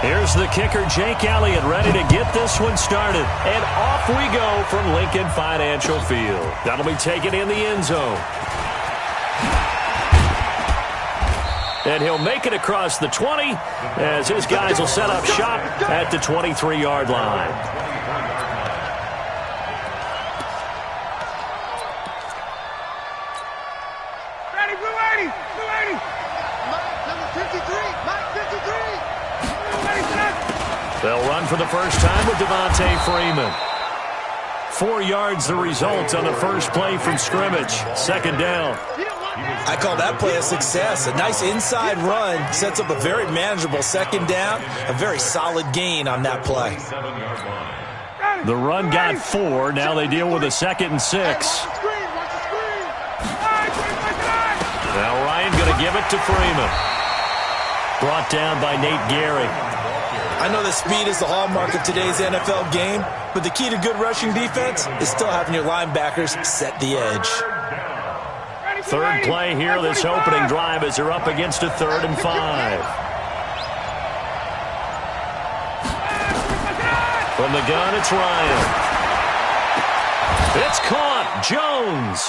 Here's the kicker, Jake Elliott, ready to get this one started. And off we go from Lincoln Financial Field. That'll be taken in the end zone. And he'll make it across the 20 as his guys will set up shop at the 23-yard line. Ready, blue 80, blue 80. Mike, number 53, Mike 53. They'll run for the first time with Devontae Freeman. 4 yards the result on the first play from scrimmage. Second down. I call that play a success. A nice inside run sets up a very manageable second down. A very solid gain on that play. The run got 4. Now they deal with a 2nd and 6. Now Ryan going to give it to Freeman. Brought down by Nate Gary. I know that speed is the hallmark of today's NFL game, but the key to good rushing defense is still having your linebackers set the edge. Third play here, this opening drive, as they're up against a 3rd and 5. From the gun, it's Ryan. It's caught. Jones.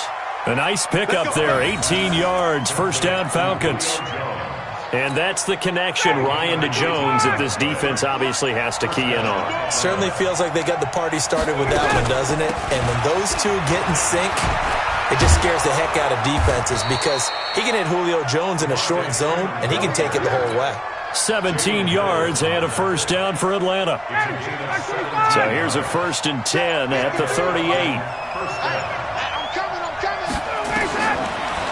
A nice pickup there, 18 yards, first down Falcons. And that's the connection, Ryan to Jones, that this defense obviously has to key in on. Certainly feels like they got the party started with that one, doesn't it? And when those two get in sync, it just scares the heck out of defenses because he can hit Julio Jones in a short zone, and he can take it the whole way. 17 yards and a first down for Atlanta. So here's a 1st and 10 at the 38.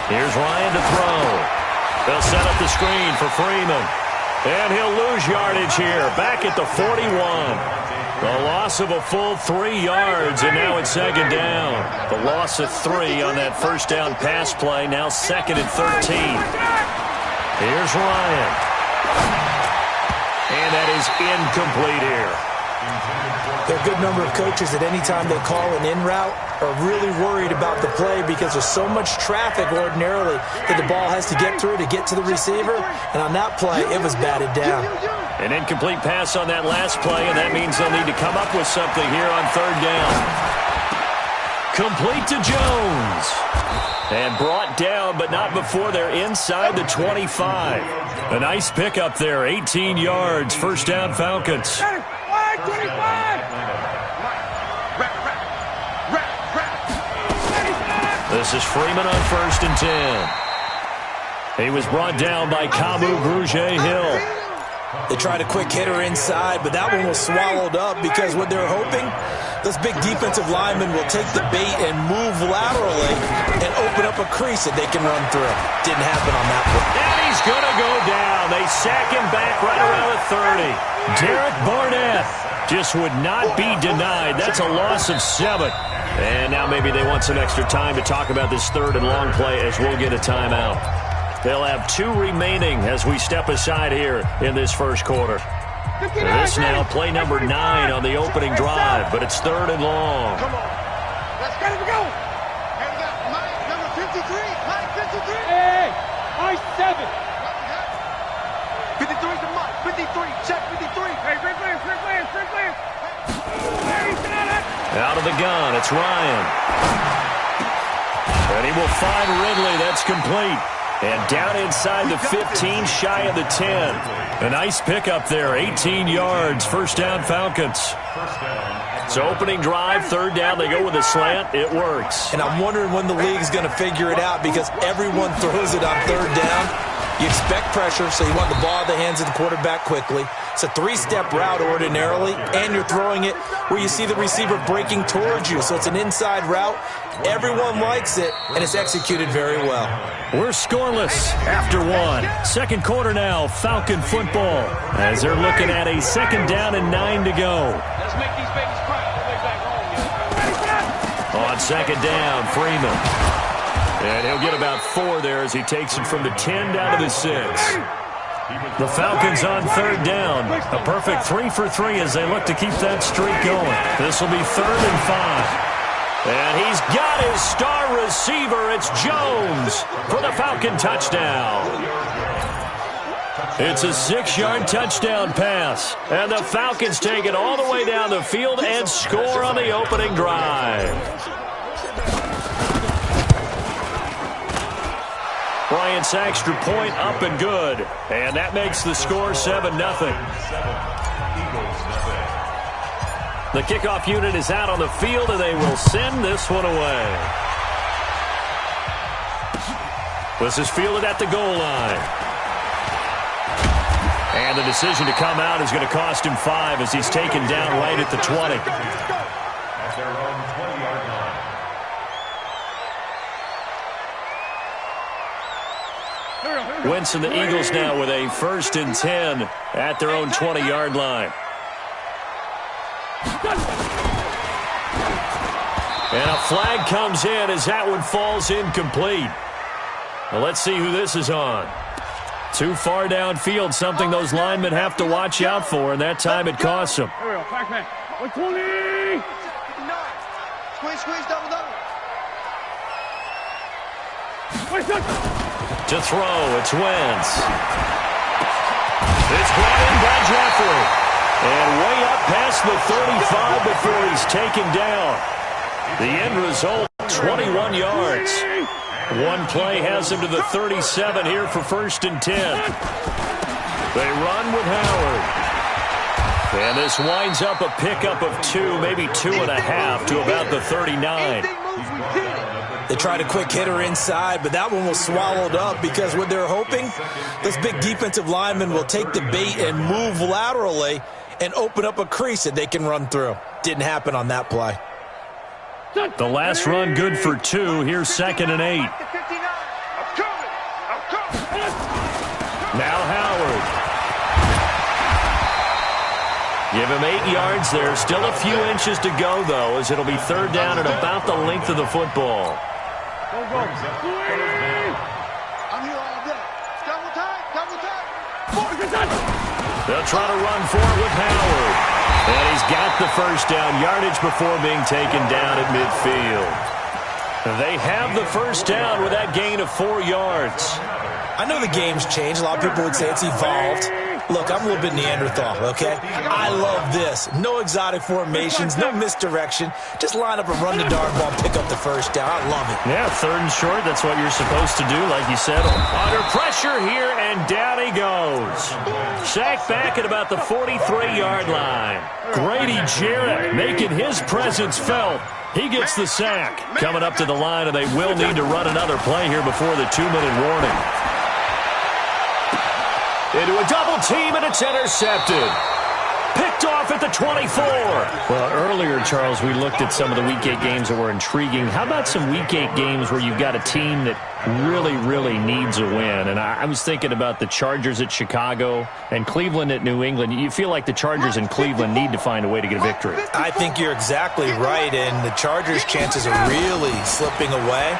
Here's Ryan to throw. They'll set up the screen for Freeman. And he'll lose yardage here, back at the 41. The loss of a full 3 yards, and now it's second down. The loss of 3 on that first down pass play, now 2nd and 13. Here's Ryan. And that is incomplete here. There are a good number of coaches that any time they call an in route are really worried about the play because there's so much traffic ordinarily that the ball has to get through to get to the receiver. And on that play, it was batted down. An incomplete pass on that last play, and that means they'll need to come up with something here on 3rd down. Complete to Jones. And brought down, but not before they're inside the 25. A nice pickup there, 18 yards, first down Falcons. This is Freeman on 1st and 10. He was brought down by Kamu Grugier-Hill. They tried a quick hitter inside, but that one was swallowed up because what they're hoping, those big defensive linemen will take the bait and move laterally and open up a crease that they can run through. Didn't happen on that one. And he's going to go down. They sack him back right around the 30. Derek Barnett just would not be denied. That's a loss of 7. And now maybe they want some extra time to talk about this 3rd and long play as we'll get a timeout. They'll have 2 remaining as we step aside here in this first quarter. This now play number 9 on the opening drive, but it's 3rd and long. Come on. Let's get it, go. And we got Mike, number 53. Mike 53. Hey, Mike 7. 53 to Mike. 53. Check 53. Hey, free players. Out of the gun, it's Ryan. And he will find Ridley. That's complete. And down inside the 15, shy of the 10. A nice pickup there, 18 yards, first down Falcons. So opening drive, 3rd down, they go with a slant. It works. And I'm wondering when the league's going to figure it out because everyone throws it on 3rd down. You expect pressure, so you want the ball in the hands of the quarterback quickly. It's a 3-step route ordinarily, and you're throwing it where you see the receiver breaking towards you. So it's an inside route. Everyone likes it, and it's executed very well. We're scoreless after 1. Second quarter now, Falcon football, as they're looking at a 2nd down and 9 to go. Let's make these babies cry on the way back home. On 2nd down, Freeman. And he'll get about 4 there as he takes it from the 10 down to the 6. The Falcons on 3rd down. A perfect 3 for 3 as they look to keep that streak going. This will be 3rd and 5. And he's got his star receiver. It's Jones for the Falcon touchdown. It's a 6-yard touchdown pass. And the Falcons take it all the way down the field and score on the opening drive. Bryant's extra point up and good. And that makes the score 7-0. The kickoff unit is out on the field, and they will send this one away. This is fielded at the goal line. And the decision to come out is going to cost him 5 as he's taken down right at the 20. At their own 20-yard line. Wentz and the Eagles now with a 1st and 10 at their own 20-yard line. And a flag comes in as that one falls incomplete. Well, let's see who this is on. Too far downfield, something those linemen have to watch out for, and that time it costs them. Here we go. Back man. 120. Squeeze, double. To throw, it's Wentz. It's brought in by Jeffrey. And way up past the 35 before he's taken down. The end result, 21 yards. One play has him to the 37 here for 1st and 10. They run with Howard. And this winds up a pickup of 2, maybe 2.5 to about the 39. They tried a quick hitter inside, but that one was swallowed up because what they're hoping, this big defensive lineman will take the bait and move laterally and open up a crease that they can run through. Didn't happen on that play. The last run good for 2. Here's 2nd and 8. Now Howard. Give him 8 yards there. Still a few inches to go, though, as it'll be 3rd down at about the length of the football. Go. I'm here all day. Double time. They'll try to run for it with Howard. And he's got the 1st down yardage before being taken down at midfield. They have the 1st down with that gain of 4 yards. I know the game's changed. A lot of people would say it's evolved. Look, I'm a little bit Neanderthal, okay? I love this. No exotic formations, no misdirection. Just line up and run the darn ball, pick up the 1st down. I love it. Yeah, 3rd and short. That's what you're supposed to do, like you said. Under pressure here, and down he goes. Sacked back at about the 43-yard line. Grady Jarrett making his presence felt. He gets the sack. Coming up to the line, and they will need to run another play here before the 2-minute warning. Into a double team, and it's intercepted. Picked off at the 24. Well, earlier, Charles, we looked at some of the Week 8 games that were intriguing. How about some Week 8 games where you've got a team that really needs a win? And I was thinking about the Chargers at Chicago and Cleveland at New England. You feel like the Chargers and Cleveland need to find a way to get a victory. I think you're exactly right, and the Chargers' chances are really slipping away.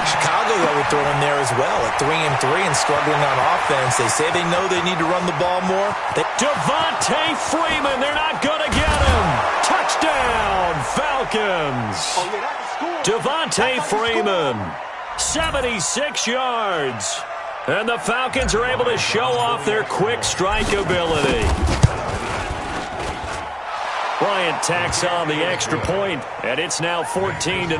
Chicago, I would throw in there as well at 3-3 and struggling on offense. They say they know they need to run the ball more. Devontae Freeman, they're not going to get him. Touchdown, Falcons. Devontae Freeman, 76 yards. And the Falcons are able to show off their quick strike ability. Bryant tacks on the extra point, and it's now 14-0.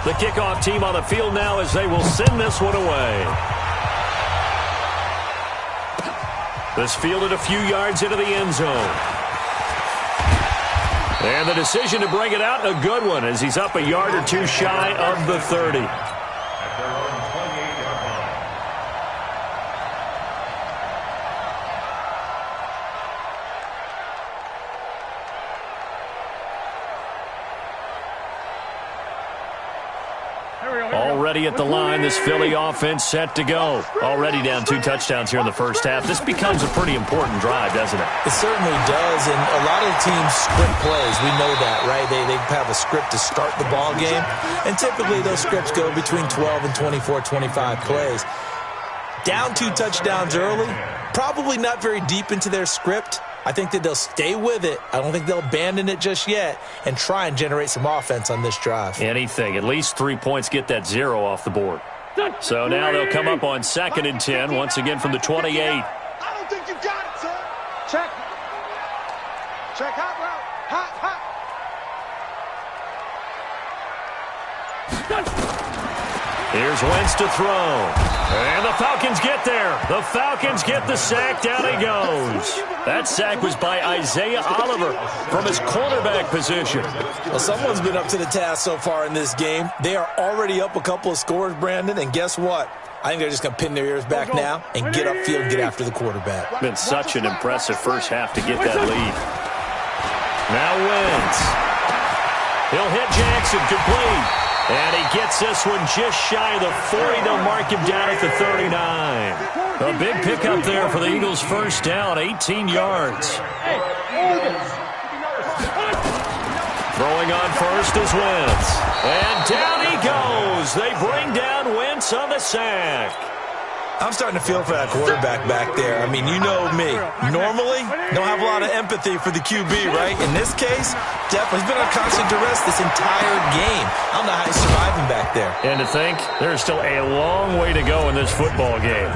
The kickoff team on the field now as they will send this one away. This fielded a few yards into the end zone. And the decision to bring it out, a good one, as he's up a yard or two shy of the 30. Already at the line, this Philly offense set to go. Already down 2 touchdowns here in the first half. This becomes a pretty important drive, doesn't it? It certainly does, and a lot of the teams script plays. We know that, right? They have a script to start the ball game, and typically those scripts go between 12 and 24, 25 plays. Down 2 touchdowns early, probably not very deep into their script. I think that they'll stay with it. I don't think they'll abandon it just yet and try and generate some offense on this drive. Anything. At least 3 points, get that 0 off the board. So now they'll come up on 2nd and 10, once again from the 28. I don't think you got it, sir. Check. Check hot route. Hot. Here's Wentz to throw. And the Falcons get there. The Falcons get the sack. Down he goes. That sack was by Isaiah Oliver from his cornerback position. Well, someone's been up to the task so far in this game. They are already up a couple of scores, Brandon, and guess what? I think they're just going to pin their ears back now and get upfield and get after the quarterback. Been such an impressive first half to get that lead. Now Wentz. He'll hit Jackson, complete. And he gets this one just shy of the 40. They'll mark him down at the 39. A big pickup there for the Eagles' first down, 18 yards. Throwing on first is Wentz. And down he goes. They bring down Wentz on the sack. I'm starting to feel for that quarterback back there. I mean, you know me. Normally, don't have a lot of empathy for the QB, right? In this case, definitely he's been on constant duress this entire game. I don't know how he's surviving back there. And to think, there's still a long way to go in this football game.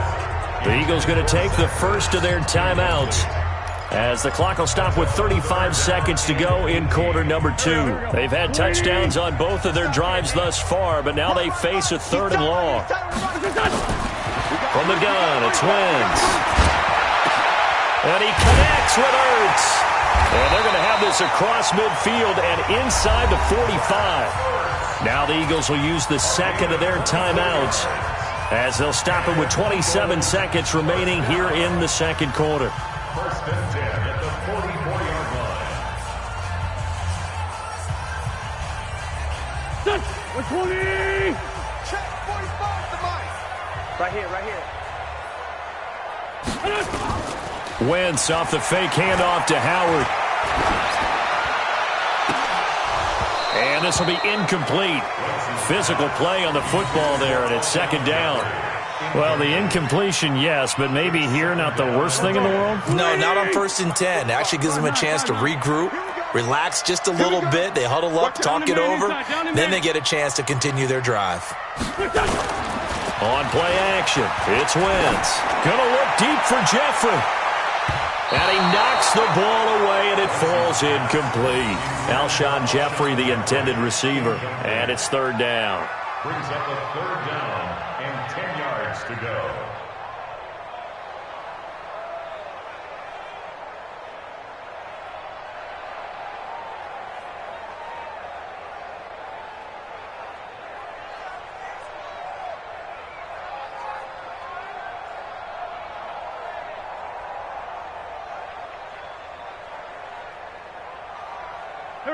The Eagles going to take the first of their timeouts as the clock will stop with 35 seconds to go in quarter number 2. They've had touchdowns on both of their drives thus far, but now they face a 3rd and long. From the gun, it's Wentz. And he connects with Ertz. And they're going to have this across midfield and inside the 45. Now the Eagles will use the second of their timeouts as they'll stop it with 27 seconds remaining here in the second quarter. 1st and 10 at the 44-yard line. 20. Check 45 to Mike. Right here. Wentz off the fake handoff to Howard. And this will be incomplete. Physical play on the football there, and it's 2nd down. Well, the incompletion, yes, but maybe here not the worst thing in the world? No, not on 1st and 10. It actually gives them a chance to regroup, relax just a little bit. They huddle up, talk it over. Then they get a chance to continue their drive. On play action, it's Wentz. Gonna look deep for Jeffrey. And he knocks the ball away, and it falls incomplete. Alshon Jeffrey, the intended receiver. And it's 3rd down. Brings up a 3rd down and 10 yards to go.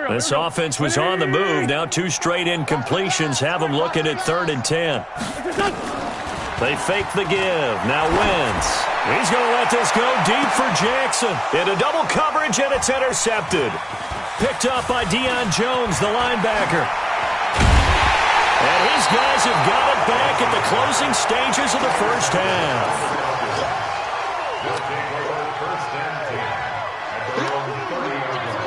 This offense was on the move. Now 2 straight incompletions have them looking at 3rd and 10. They fake the give. Now Wentz. He's going to let this go deep for Jackson. Into double coverage, and it's intercepted. Picked up by Deion Jones, the linebacker. And his guys have got it back at the closing stages of the first half. They'll take over 1st and 10 at their own 30-yard line.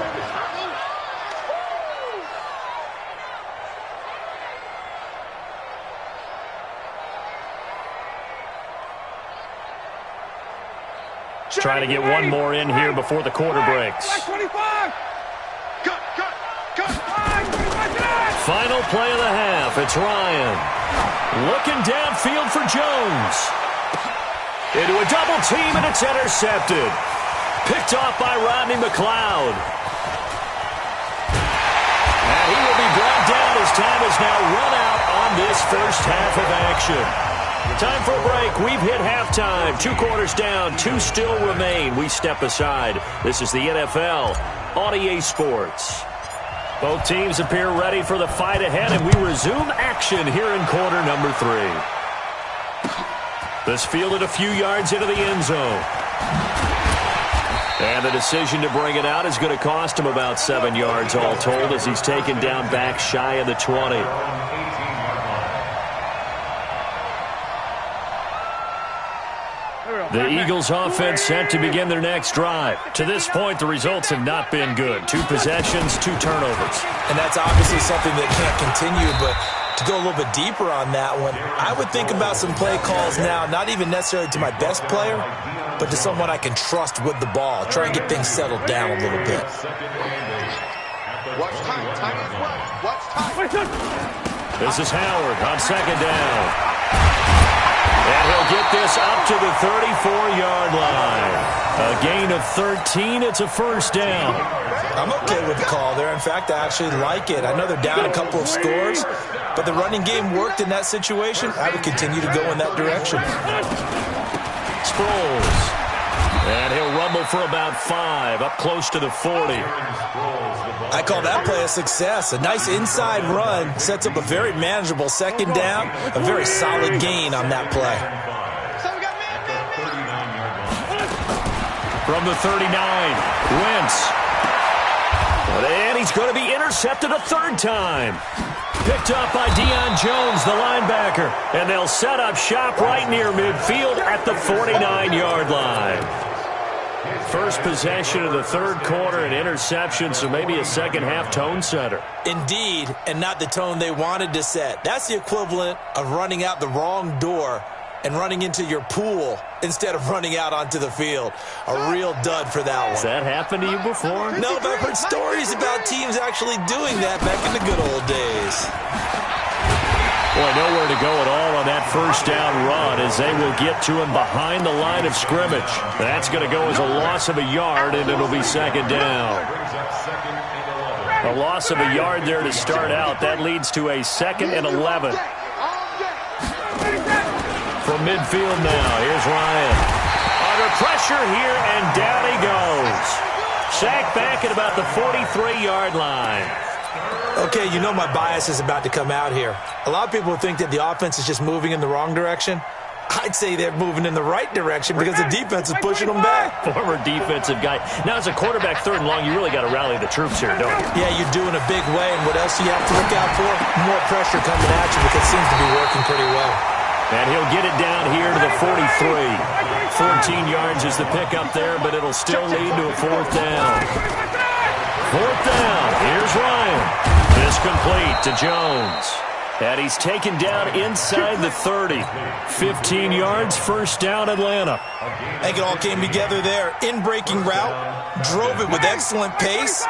Trying to get one more in here before the quarter breaks. 25. Cut. Final play of the half. It's Ryan. Looking downfield for Jones. Into a double team, and it's intercepted. Picked off by Rodney McLeod. And he will be brought down as time is now run out on this first half of action. Time for a break. We've hit halftime. 2 quarters down. 2 still remain. We step aside. This is the NFL on EA Sports. Both teams appear ready for the fight ahead, and we resume action here in quarter number 3. This fielded a few yards into the end zone. And the decision to bring it out is going to cost him about 7 yards all told as he's taken down back shy of the 20. The Eagles offense set to begin their next drive. To this point, the results have not been good. 2 possessions, 2 turnovers. And that's obviously something that can't continue, but To go a little bit deeper on that one, I would think about some play calls now, not even necessarily to my best player, but to someone I can trust with the ball. Try and get things settled down a little bit. Watch time. Time is right. Watch time. This is Howard on second down. And he'll get this up to the 34-yard line. A gain of 13. It's a first down. I'm okay with the call there. In fact, I actually like it. I know they're down a couple of scores, but the running game worked in that situation. I would continue to go in that direction. Sproles. And he'll rumble for about 5, up close to the 40. I call that play a success. A nice inside run sets up a very manageable second down, a very solid gain on that play. From the 39, Wentz. And he's going to be intercepted a third time. Picked up by Deion Jones, the linebacker. And they'll set up shop right near midfield at the 49-yard line. First possession of the third quarter, an interception, so maybe a second-half tone setter. Indeed, and not the tone they wanted to set. That's the equivalent of running out the wrong door and running into your pool instead of running out onto the field. A real dud for that one. Has that happened to you before? No, but I've heard stories about teams actually doing that back in the good old days. Boy, nowhere to go at all on that first down run as they will get to him behind the line of scrimmage. That's going to go as a loss of a yard, and it'll be second down. A loss of a yard there to start out. That leads to a 2nd and 11. From midfield now, here's Ryan. Under pressure here, and down he goes. Sacked back at about the 43-yard line. Okay, you know my bias is about to come out here. A lot of people think that the offense is just moving in the wrong direction. I'd say they're moving in the right direction because the defense is pushing them back. Former defensive guy. Now, as a quarterback, 3rd and long, you really got to rally the troops here, don't you? Yeah, you do in a big way, and what else do you have to look out for? More pressure coming at you because it seems to be working pretty well. And he'll get it down here to the 43. 14 yards is the pickup there, but it'll still lead to a 4th down. 4th down. Here's Ryan. This complete to Jones. And he's taken down inside the 30. 15 yards, first down, Atlanta. I think it all came together there. In-breaking route, drove it with excellent pace.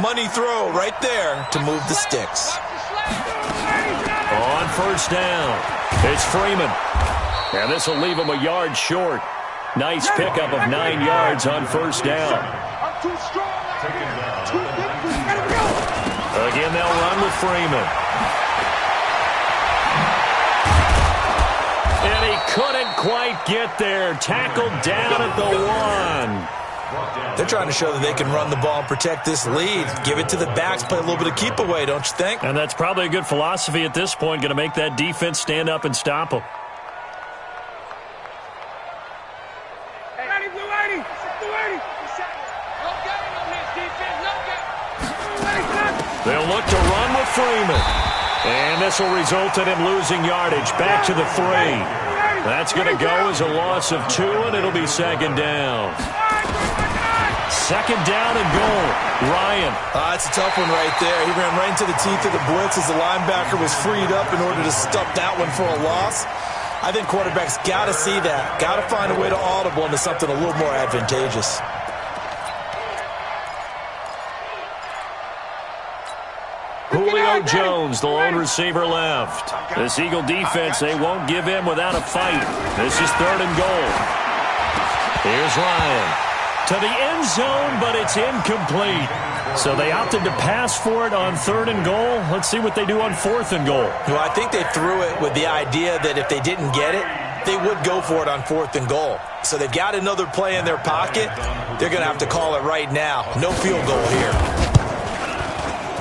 Money throw right there to move the sticks. On first down, it's Freeman. And this will leave him a yard short. Nice pickup of 9 yards on first down. Again, they'll run with Freeman. And he couldn't quite get there. Tackled down at the 1. They're trying to show that they can run the ball and protect this lead. Give it to the backs, play a little bit of keep away, don't you think? And that's probably a good philosophy at this point. Going to make that defense stand up and stop them. They'll look to run with Freeman. And this will result in him losing yardage. Back to the 3. That's going to go as a loss of 2, and it'll be second down. Second down and goal. Ryan. That's a tough one right there. He ran right into the teeth of the blitz as the linebacker was freed up in order to stop that one for a loss. I think quarterbacks got to see that. Got to find a way to audible into something a little more advantageous. Julio Jones, the lone receiver left. This Eagle defense, they won't give in without a fight. This is 3rd and goal. Here's Ryan. To the end zone, but it's incomplete. So they opted to pass for it on 3rd and goal. Let's see what they do on 4th and goal. Well, I think they threw it with the idea that if they didn't get it, they would go for it on 4th and goal. So they've got another play in their pocket. They're going to have to call it right now. No field goal here.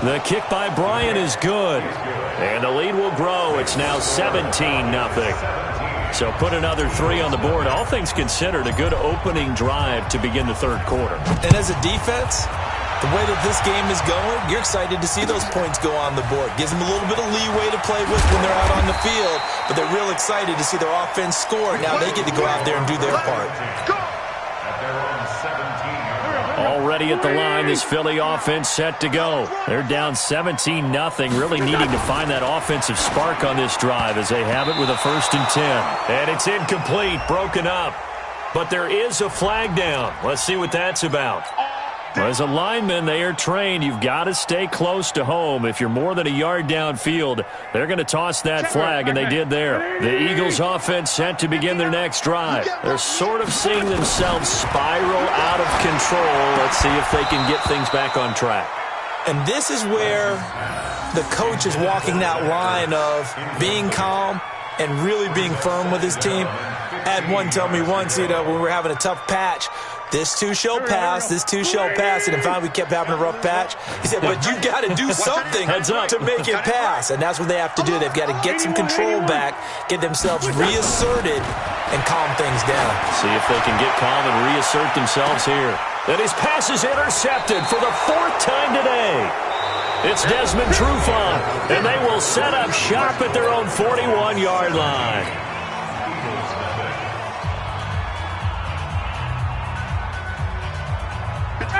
The kick by Bryant is good. And the lead will grow. It's now 17-0. So put another 3 on the board. All things considered, a good opening drive to begin the 3rd quarter. And as a defense, the way that this game is going, you're excited to see those points go on the board. Gives them a little bit of leeway to play with when they're out on the field, but they're real excited to see their offense score. Now they get to go out there and do their part. Already at the line, this Philly offense set to go. They're down 17-0, really needing to find that offensive spark on this drive as they have it with a 1st and 10. And it's incomplete, broken up. But there is a flag down. Let's see what that's about. Well, as a lineman, they are trained. You've got to stay close to home. If you're more than a yard downfield, they're going to toss that flag, and they did there. The Eagles offense set to begin their next drive. They're sort of seeing themselves spiral out of control. Let's see if they can get things back on track. And this is where the coach is walking that line of being calm and really being firm with his team. I had one tell me once, when we were having a tough patch, this too shall pass, this too shall pass. And finally we kept having a rough patch. He said, but you got to do something to make it pass. And that's what they have to do. They've got to get some control back, get themselves reasserted, and calm things down. See if they can get calm and reassert themselves here. And his pass is intercepted for the 4th time today. It's Desmond Trufant, and they will set up shop at their own 41-yard line.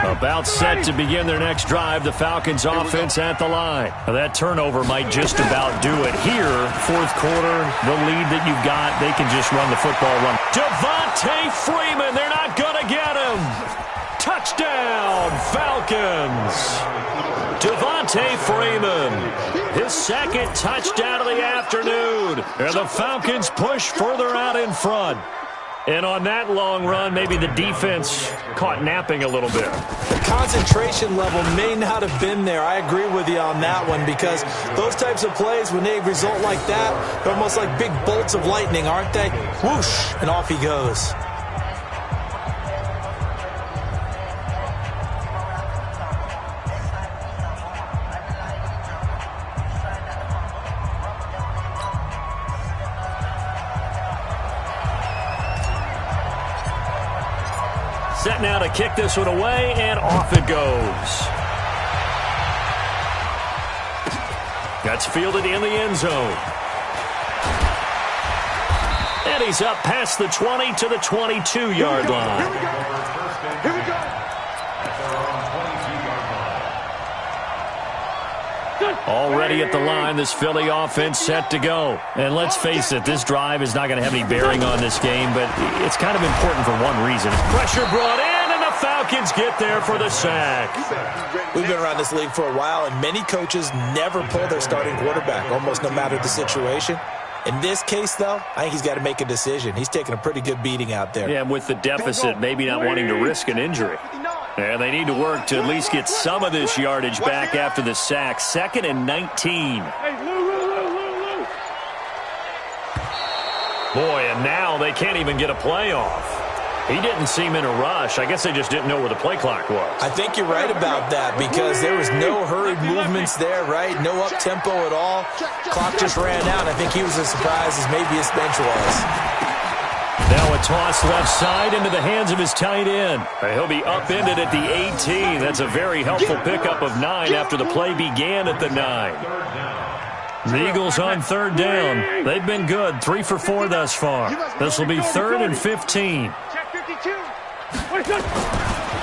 About set to begin their next drive, the Falcons offense at the line. Now that turnover might just about do it here. 4th quarter, the lead that you've got, they can just run the football run. Devontae Freeman, they're not going to get him. Touchdown, Falcons. Devontae Freeman, his 2nd touchdown of the afternoon. And the Falcons push further out in front. And on that long run, maybe the defense caught napping a little bit. The concentration level may not have been there. I agree with you on that one because those types of plays, when they result like that, they're almost like big bolts of lightning, aren't they? Whoosh, and off he goes. Set now to kick this one away, and off it goes. That's fielded in the end zone. And he's up past the 20 to the 22-yard line. Here we go. Already at the line, this Philly offense set to go. And let's face it, this drive is not going to have any bearing on this game, but it's kind of important for one reason. Pressure brought in, and the Falcons get there for the sack. We've been around this league for a while, and many coaches never pull their starting quarterback, almost no matter the situation. In this case, though, I think he's got to make a decision. He's taking a pretty good beating out there. Yeah, with the deficit, maybe not wanting to risk an injury. And they need to work to at least get some of this yardage back after the sack. 2nd and 19. Boy, and now they can't even get a play off. He didn't seem in a rush. I guess they just didn't know where the play clock was. I think you're right about that because there was no hurried movements there, right? No up-tempo at all. Clock just ran out. I think he was as surprised as maybe his bench was. Now a toss left side into the hands of his tight end. He'll be upended at the 18. That's a very helpful pickup of 9 after the play began at the 9. The Eagles on 3rd down. They've been good, 3 for 4 thus far. This will be 3rd and 15.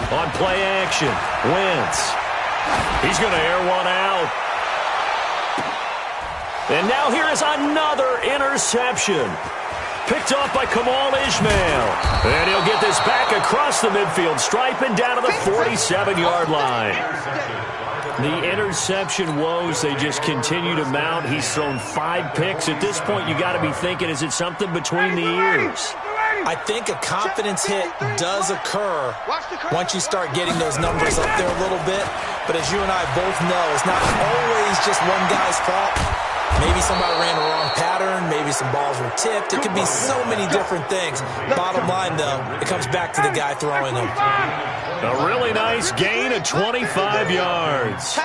On play action, Wentz. He's going to air one out. And now here is another interception. Picked off by Kamal Ishmael. And he'll get this back across the midfield stripe and down to the 47-yard line. The interception woes, they just continue to mount. He's thrown 5 picks. At this point, you got to be thinking, is it something between the ears? I think a confidence hit does occur once you start getting those numbers up there a little bit. But as you and I both know, it's not always just one guy's fault. Maybe somebody ran the wrong pattern. Maybe some balls were tipped. It could be so many different things. Bottom line, though, it comes back to the guy throwing them. A really nice gain of 25 yards.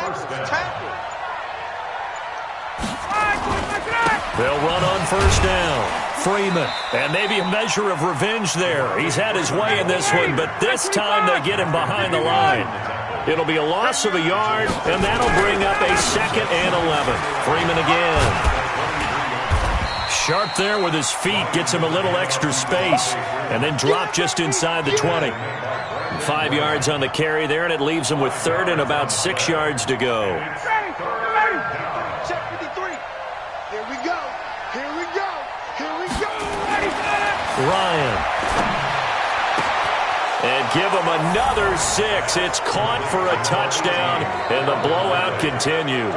They'll run on 1st down. Freeman, and maybe a measure of revenge there. He's had his way in this one, but this time they get him behind the line. It'll be a loss of a yard, and that'll bring up a 2nd and 11. Freeman again. Sharp there with his feet, gets him a little extra space, and then drop just inside the 20. 5 yards on the carry there, and it leaves him with third and about 6 yards to go. Check 53. Here we go. Here we go. Here we go. Ryan. And give him another 6. It's caught for a touchdown, and the blowout continues.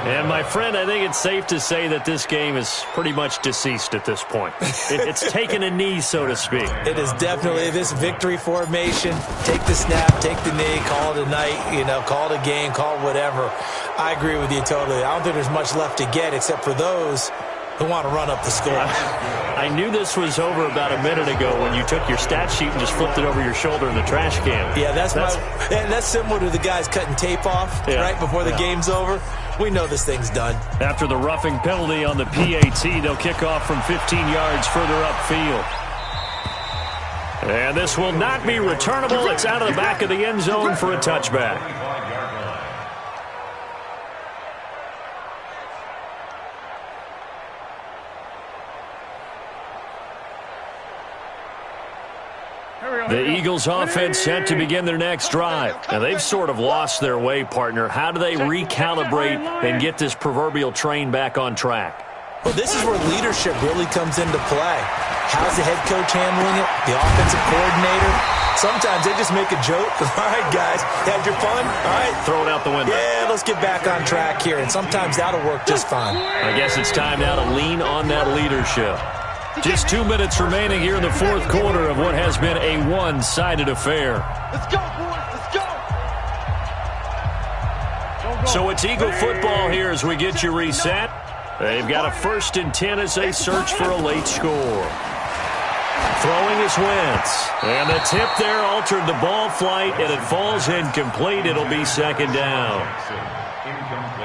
And, my friend, I think it's safe to say that this game is pretty much deceased at this point. It's taken a knee, so to speak. It is definitely this victory formation. Take the snap, take the knee, call it a night, call it a game, call it whatever. I agree with you totally. I don't think there's much left to get except for those who want to run up the score. I knew this was over about a minute ago when you took your stat sheet and just flipped it over your shoulder in the trash can. Yeah, that's similar to the guys cutting tape off right before the game's over. We know this thing's done. After the roughing penalty on the PAT, they'll kick off from 15 yards further upfield. And this will not be returnable. It's out of the back of the end zone for a touchback. The Eagles offense set to begin their next drive. Now, they've sort of lost their way, partner. How do they recalibrate and get this proverbial train back on track? Well, this is where leadership really comes into play. How's the head coach handling it? The offensive coordinator? Sometimes they just make a joke. All right, guys, had your fun? All right. Throw it out the window. Yeah, let's get back on track here. And sometimes that'll work just fine. I guess it's time now to lean on that leadership. Just 2 minutes remaining here in the fourth quarter of what has been a one-sided affair. Let's go, boys. Let's go. So it's Eagle football here as we get you reset. They've got a 1st and 10 as they search for a late score. Throwing is Wentz. And the tip there altered the ball flight, and it falls incomplete. It'll be 2nd down.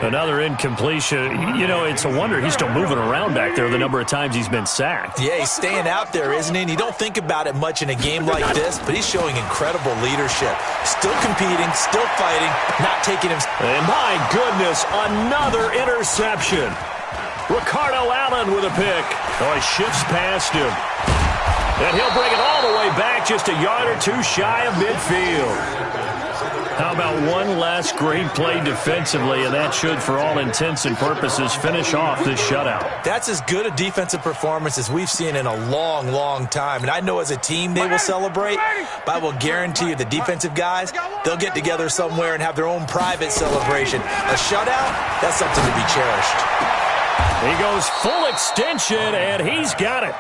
Another incompletion. It's a wonder he's still moving around back there the number of times he's been sacked. Yeah, he's staying out there, isn't he? And you don't think about it much in a game like this, but he's showing incredible leadership. Still competing, still fighting, not taking him. And my goodness, another interception. Ricardo Allen with a pick. Oh, he shifts past him. And he'll bring it all the way back just a yard or two shy of midfield. How about one last great play defensively, and that should, for all intents and purposes, finish off this shutout. That's as good a defensive performance as we've seen in a long, long time. And I know as a team they will celebrate, but I will guarantee you the defensive guys, they'll get together somewhere and have their own private celebration. A shutout, that's something to be cherished. He goes full extension, and he's got it.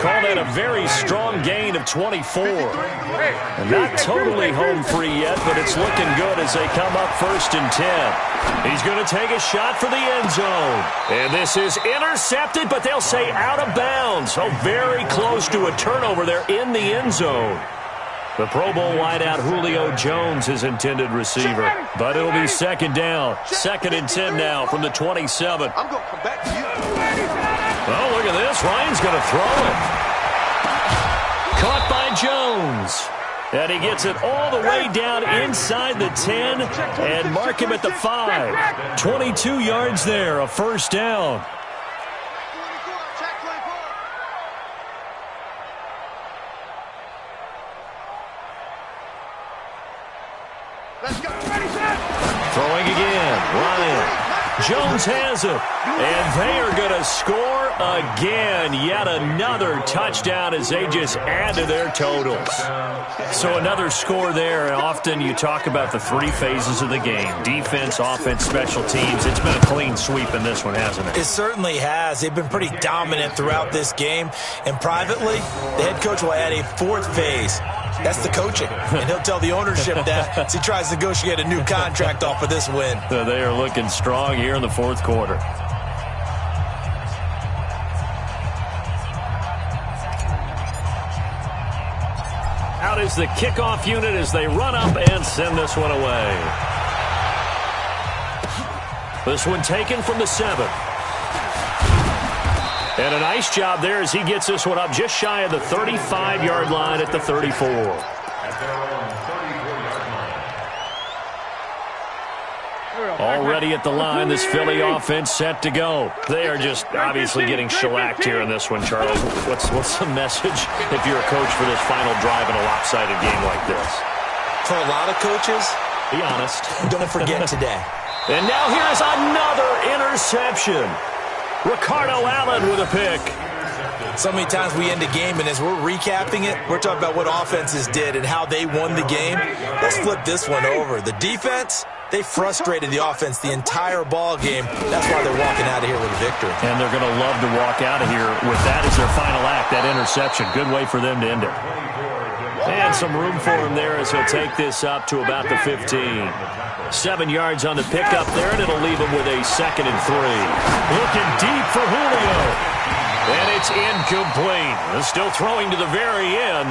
Call that a very strong gain of 24. And not totally home free yet, but it's looking good as they come up 1st and 10. He's going to take a shot for the end zone. And this is intercepted, but they'll say out of bounds. So very close to a turnover there in the end zone. The Pro Bowl wideout Julio Jones is intended receiver. But it'll be 2nd down. 2nd and 10 now from the 27. I'm going to come back to you. Oh, look at this. Ryan's going to throw it. Caught by Jones. And he gets it all the way down inside the 10 and mark him at the 5. 22 yards there, a 1st down. Throwing again, Ryan. Jones has it, and they are going to score again. Yet another touchdown as they just add to their totals. So another score there. Often you talk about the 3 phases of the game: defense, offense, special teams. It's been a clean sweep in this one, hasn't it? It certainly has. They've been pretty dominant throughout this game. And privately, the head coach will add a 4th phase. That's the coaching. And he'll tell the ownership that as he tries to negotiate a new contract off of this win. So they are looking strong here in the 4th quarter. Out is the kickoff unit as they run up and send this one away. This one taken from the 7. And a nice job there as he gets this one up just shy of the 35-yard line at the 34. Already at the line, this Philly offense set to go. They are just obviously getting shellacked here in this one, Charles. What's the message if you're a coach for this final drive in a lopsided game like this? For a lot of coaches, be honest. Don't forget today. And now here's another interception. Ricardo Allen with a pick. So many times we end a game, and as we're recapping it, we're talking about what offenses did and how they won the game. Let's flip this one over. The defense, they frustrated the offense the entire ball game. That's why they're walking out of here with a victory. And they're going to love to walk out of here with that as their final act, that interception. Good way for them to end it. And some room for him there as he'll take this up to about the 15. 7 yards on the pickup there, and it'll leave him with a 2nd and 3. Looking deep for Julio. And it's incomplete. Still throwing to the very end,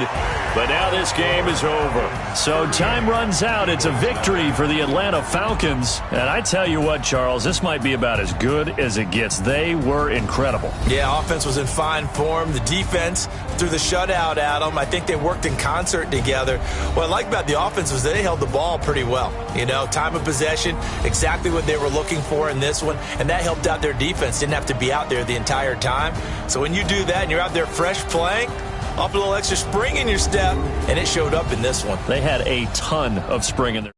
but now this game is over. So time runs out. It's a victory for the Atlanta Falcons. And I tell you what, Charles, this might be about as good as it gets. They were incredible. Yeah, offense was in fine form. The defense threw the shutout at them. I think they worked in concert together. What I like about the offense was they held the ball pretty well. You know, time of possession, exactly what they were looking for in this one, and that helped out their defense. Didn't have to be out there the entire time. So when you do that and you're out there fresh playing, up a little extra spring in your step, and it showed up in this one. They had a ton of spring in their